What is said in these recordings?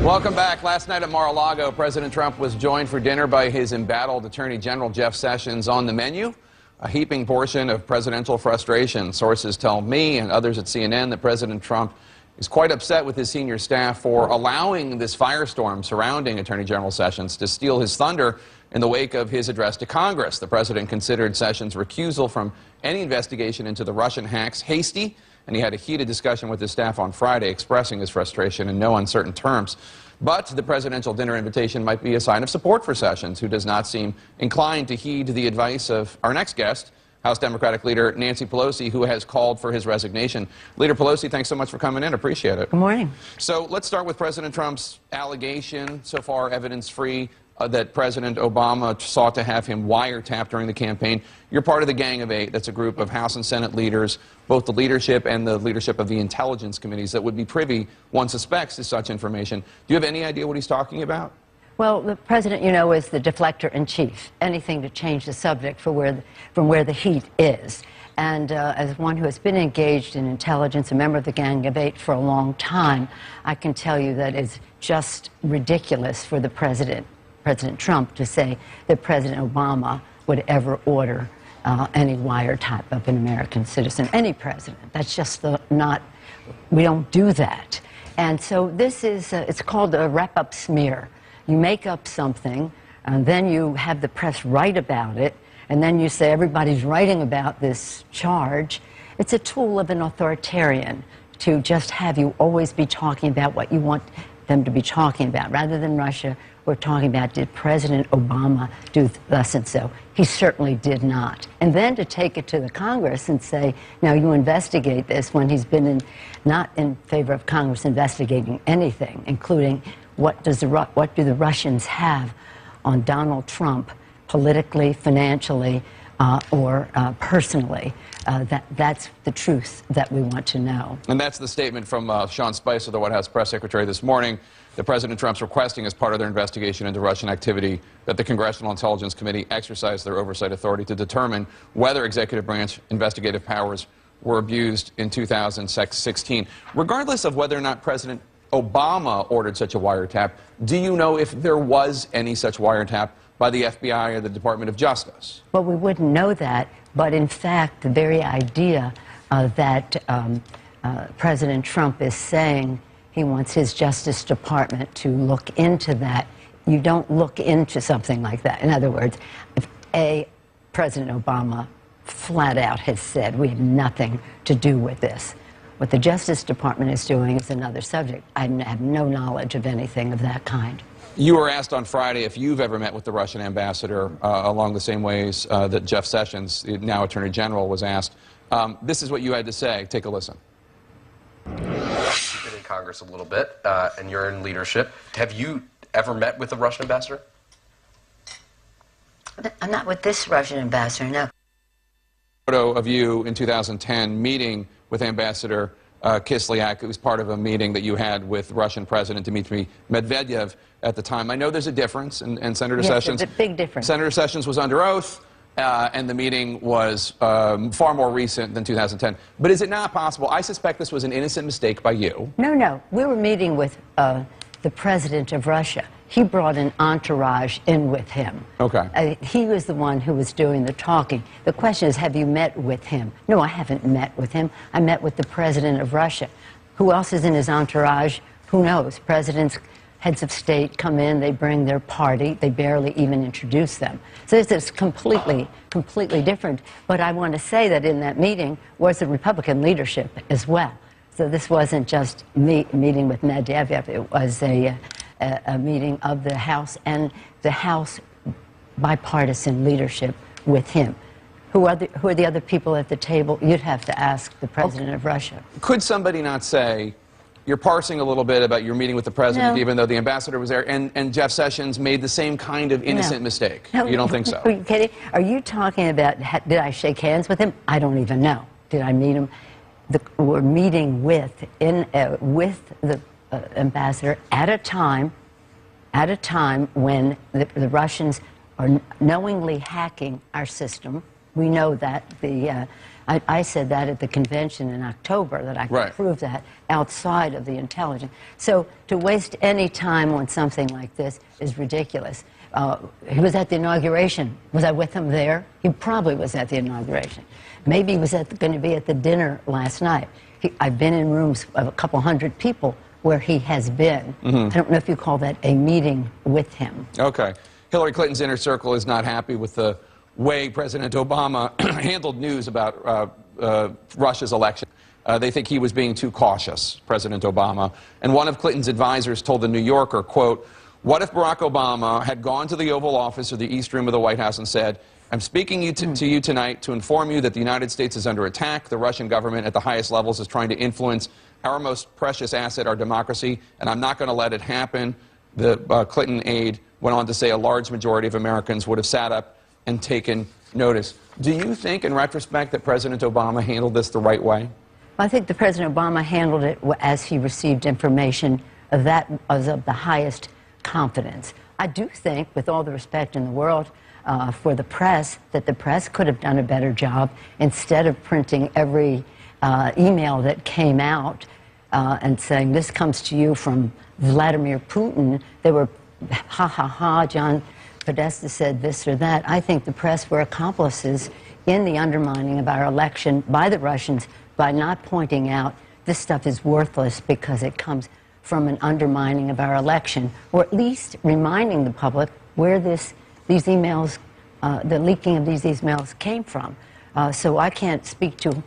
Welcome back. Last night at Mar-a-Lago, President Trump was joined for dinner by his embattled Attorney General Jeff Sessions. On the menu, a heaping portion of presidential frustration. Sources tell me and others at CNN that President Trump is quite upset with his senior staff for allowing this firestorm surrounding Attorney General Sessions to steal his thunder in the wake of his address to Congress. The president considered Sessions' recusal from any investigation into the Russian hacks hasty, and he had a heated discussion with his staff on Friday, expressing his frustration in no uncertain terms. But the presidential dinner invitation might be a sign of support for Sessions, who does not seem inclined to heed the advice of our next guest, House Democratic Leader Nancy Pelosi, who has called for his resignation. Leader Pelosi, thanks so much for coming in. Appreciate it. Good morning. So let's start with President Trump's allegation, so far evidence-free, that President Obama sought to have him wiretapped during the campaign. You're part of the Gang of Eight. That's a group of House and Senate leaders, both the leadership and the leadership of the intelligence committees, that would be privy, one suspects, to such information. Do you have any idea what he's talking about? Well, the president, you know, is the deflector in chief. Anything to change the subject from where the heat is. And as one who has been engaged in intelligence, a member of the Gang of Eight for a long time, I can tell you that it's just ridiculous for the President Trump, to say that President Obama would ever order any wiretap of an American citizen, any president. That's just we don't do that. And so this is, it's called a wrap-up smear. You make up something, and then you have the press write about it, and then you say everybody's writing about this charge. It's a tool of an authoritarian to just have you always be talking about what you want them to be talking about. Rather than Russia, we're talking about, did President Obama do thus and so? He certainly did not. And then to take it to the Congress and say, now you investigate this, when he's been not in favor of Congress investigating anything, including what do the Russians have on Donald Trump politically, financially, or personally. That's the truth that we want to know. And that's the statement from Sean Spicer, the White House press secretary, this morning, that President Trump's requesting as part of their investigation into Russian activity that the Congressional Intelligence Committee exercise their oversight authority to determine whether executive branch investigative powers were abused in 2016. Regardless of whether or not President Obama ordered such a wiretap, do you know if there was any such wiretap by the FBI or the Department of Justice? Well, we wouldn't know that, but in fact, the very idea that President Trump is saying he wants his Justice Department to look into that, you don't look into something like that. In other words, if President Obama flat out has said, we have nothing to do with this. What the Justice Department is doing is another subject. I have no knowledge of anything of that kind. You were asked on Friday if you've ever met with the Russian ambassador along the same ways that Jeff Sessions, now Attorney General, was asked. This is what you had to say. Take a listen. You've been in Congress a little bit, and you're in leadership. Have you ever met with the Russian ambassador? I'm not with this Russian ambassador, no. Photo of you in 2010 meeting with Ambassador Kislyak. It was part of a meeting that you had with Russian President Dmitry Medvedev at the time. I know there's a difference, and Senator Sessions... Yes, a big difference. Senator Sessions was under oath, and the meeting was far more recent than 2010. But is it not possible? I suspect this was an innocent mistake by you. No. We were meeting with the president of Russia. He brought an entourage in with him. Okay. He was the one who was doing the talking. The question is, have you met with him? No, I haven't met with him. I met with the president of Russia. Who else is in his entourage? Who knows? Presidents, heads of state come in, they bring their party, they barely even introduce them. So this is completely different. But I want to say that in that meeting was the Republican leadership as well. So this wasn't just me meeting with Medvedev. It was a meeting of the House and the House bipartisan leadership with him. Who are the other people at the table? You'd have to ask the president of Russia. Could somebody not say, you're parsing a little bit about your meeting with the president, even though the ambassador was there, and Jeff Sessions made the same kind of innocent mistake? No, you don't think so? Are you kidding? Are you talking about, did I shake hands with him? I don't even know. Did I meet him? We're meeting with the ambassador at a time when the Russians are knowingly hacking our system. We know that the I said that at the convention in October, that I could prove that outside of the intelligence. So to waste any time on something like this is ridiculous. He was at the inauguration. Was I with him there? He probably was at the inauguration. Maybe he was going to be at the dinner last night. I've been in rooms of a couple hundred people where he has been. I don't know if you call that a meeting with him. Okay. Hillary Clinton's inner circle is not happy with the way President Obama handled news about Russia's election. They think he was being too cautious, President Obama. And one of Clinton's advisors told the New Yorker, quote, "What if Barack Obama had gone to the Oval Office or the East Room of the White House and said, 'I'm speaking to you tonight to inform you that the United States is under attack. The Russian government at the highest levels is trying to influence our most precious asset, our democracy, and I'm not going to let it happen.'" The Clinton aide went on to say a large majority of Americans would have sat up and taken notice. Do you think, in retrospect, that President Obama handled this the right way? I think that President Obama handled it as he received information that was of the highest confidence. I do think, with all the respect in the world for the press, that the press could have done a better job instead of printing every email that came out and saying, "This comes to you from Vladimir Putin." They were, ha ha ha, John Podesta said this or that. I think the press were accomplices in the undermining of our election by the Russians by not pointing out this stuff is worthless because it comes from an undermining of our election, or at least reminding the public where these emails, the leaking of these emails came from. So I can't speak to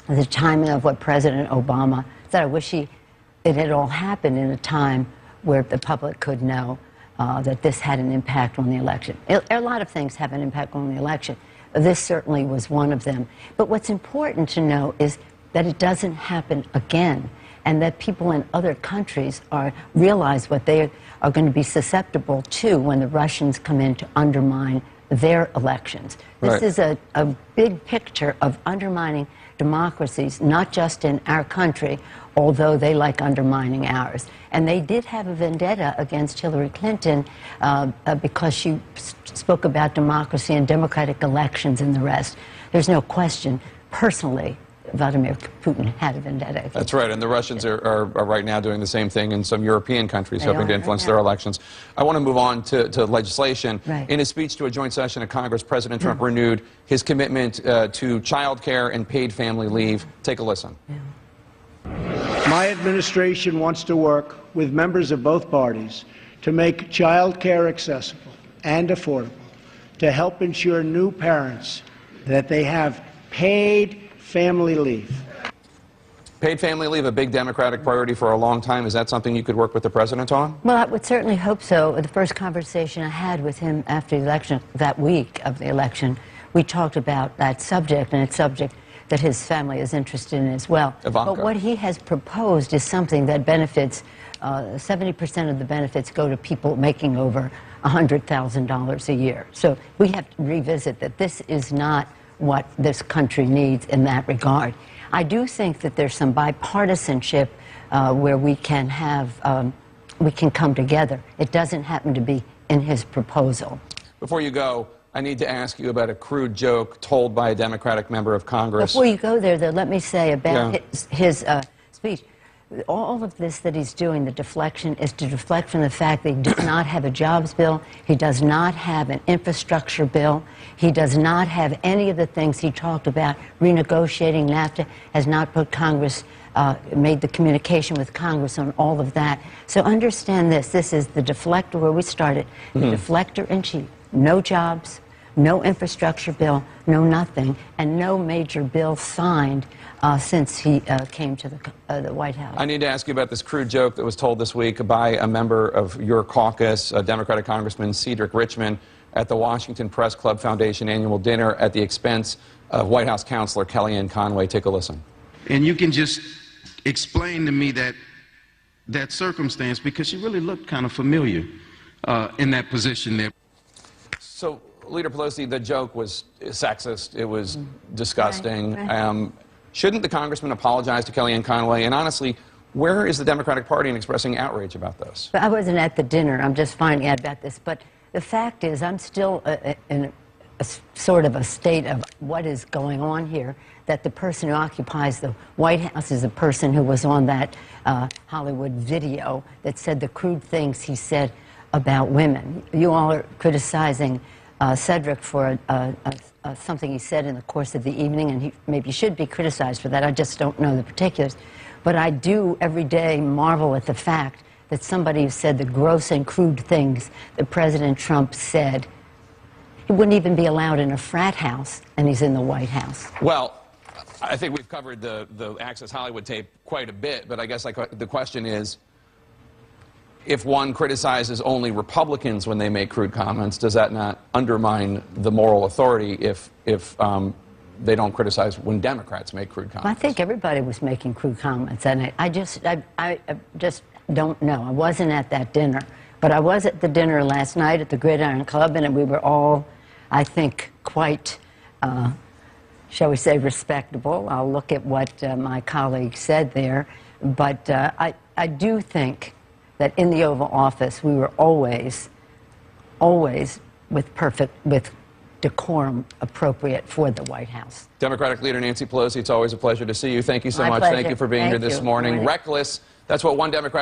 the timing of what President Obama said. I wish it had all happened in a time where the public could know that this had an impact on the election. A lot of things have an impact on the election. This certainly was one of them. But what's important to know is that it doesn't happen again, and that people in other countries realize what they are going to be susceptible to when the Russians come in to undermine their elections. This is a big picture of undermining democracies, not just in our country, although they like undermining ours. And they did have a vendetta against Hillary Clinton because she spoke about democracy and democratic elections and the rest. There's no question, personally, Vladimir Putin had a vendetta. That's right, and the Russians are right now doing the same thing in some European countries, hoping to influence their elections. I want to move on to legislation. In his speech to a joint session of Congress, President Trump renewed his commitment to child care and paid family leave. Take a listen. My administration wants to work with members of both parties to make child care accessible and affordable, to help ensure new parents that they have paid family leave. Paid family leave, a big Democratic priority for a long time. Is that something you could work with the president on? Well, I would certainly hope so. The first conversation I had with him after the election, that week of the election, we talked about that subject, and it's a subject that his family is interested in as well. Ivanka. But what he has proposed is something that benefits, 70% of the benefits go to people making over $100,000 a year. So we have to revisit that this is not what this country needs in that regard. I do think that there's some bipartisanship where we can come together. It doesn't happen to be in his proposal. Before you go, I need to ask you about a crude joke told by a Democratic member of Congress. Before you go there, though, let me say about his speech. All of this that he's doing, the deflection, is to deflect from the fact that he does not have a jobs bill, he does not have an infrastructure bill, he does not have any of the things he talked about. Renegotiating NAFTA has not put Congress, made the communication with Congress on all of that. So understand this. This is the deflector where we started, the deflector in chief. No jobs, no infrastructure bill, no nothing, and no major bill signed since he came to the White House. I need to ask you about this crude joke that was told this week by a member of your caucus, Democratic Congressman Cedric Richmond, at the Washington Press Club Foundation annual dinner at the expense of White House counselor Kellyanne Conway. Take a listen. And you can just explain to me that circumstance, because she really looked kind of familiar in that position there. So, Leader Pelosi, the joke was sexist. It was disgusting. Right. Shouldn't the congressman apologize to Kellyanne Conway? And honestly, where is the Democratic Party in expressing outrage about this? But I wasn't at the dinner. I'm just finding out about this. But the fact is, I'm still sort of a state of what is going on here, that the person who occupies the White House is the person who was on that Hollywood video that said the crude things he said about women. You all are criticizing Cedric for something he said in the course of the evening, and he maybe should be criticized for that. I just don't know the particulars. But I do every day marvel at the fact that somebody who said the gross and crude things that President Trump said, he wouldn't even be allowed in a frat house, and he's in the White House. Well, I think we've covered the Access Hollywood tape quite a bit, but I guess the question is, if one criticizes only Republicans when they make crude comments, does that not undermine the moral authority if they don't criticize when Democrats make crude comments? I think everybody was making crude comments, and I just don't know. I wasn't at that dinner, but I was at the dinner last night at the Gridiron Club, and we were all, I think, quite, shall we say, respectable. I'll look at what my colleague said there, but I do think that in the Oval Office we were always with decorum appropriate for the White House. Democratic leader Nancy Pelosi, it's always a pleasure to see you. Thank you so My much. pleasure. Thank you for being here this morning. Reckless, that's what one Democrat